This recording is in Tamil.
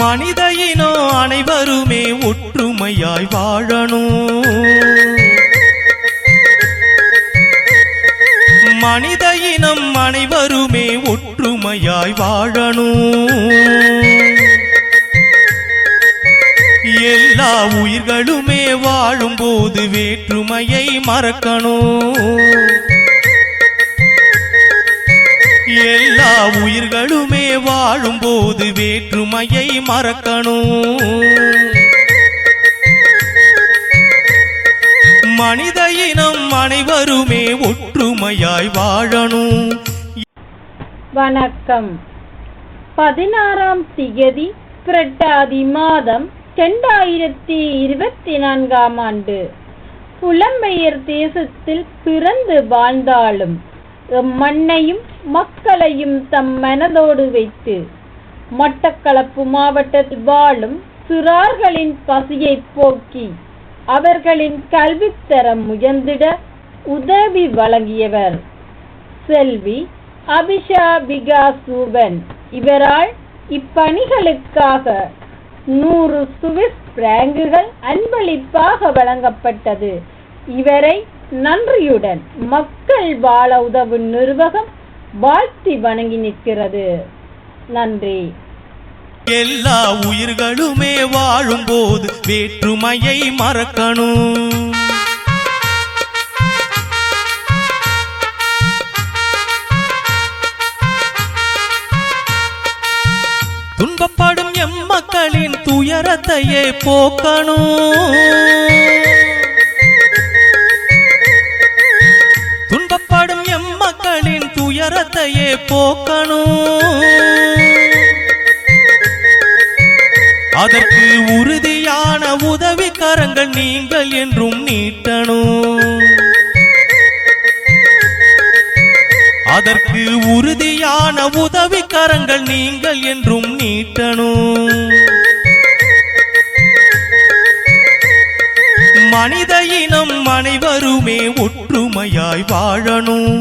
மனித இனம் அனைவருமே ஒற்றுமையாய் வாழணும். மனித இனம் அனைவருமே ஒற்றுமையாய் வாழணும். எல்லா உயிர்களுமே வாழும்போது வேற்றுமையை மறக்கணும். எல்லா உயிர்களுமே வாழும்போது வேற்றுமையை மறக்கணும். மனித இனம் அனைவருமே ஒற்றுமையாய் வாழணும். வணக்கம். 16ஆம் தேதி புரட்டாதி மாதம் 2024ஆம் ஆண்டு. புலம்பெயர் தேசத்தில் பிறந்து வாழ்ந்தாலும் மண்ணையும் மக்களையும் தம் மனதோடு வைத்து மட்டக்களப்பு மாவட்டத்தில் வாழும் சிறார்களின் பசியை போக்கி அவர்களின் கல்வித்தரம் உயர்ந்திட உதவி வழங்கியவர் செல்வி அபிஷா விகாசூபன். இவரால் இப்பணிகளுக்காக 100 சுவிஸ் பிராங்குகள் அன்பளிப்பாக வழங்கப்பட்டது. இவரை நன்றியுடன் மக்கள் வாழ உதவும் நிர்வாகம் வாழ்த்தி வணங்கி நிற்கிறது. நன்றி. எல்லா உயிர்களுமே வாழும்போது வேற்றுமையை மறக்கணும். துன்பப்படும் எம் மக்களின் துயரத்தையே போக்கணும். துன்பப்படும் எம் மக்களின் துயரத்தையே போக்கணும். அதற்கு உறுதியான உதவி கரங்கள் நீங்கள் என்றும் நீட்டணும். அதற்கு உறுதியான உதவி கரங்கள் நீங்கள் என்றும் நீட்டணும். மனித இனம் அனைவருமே ஒற்றுமையாய் வாழணும்.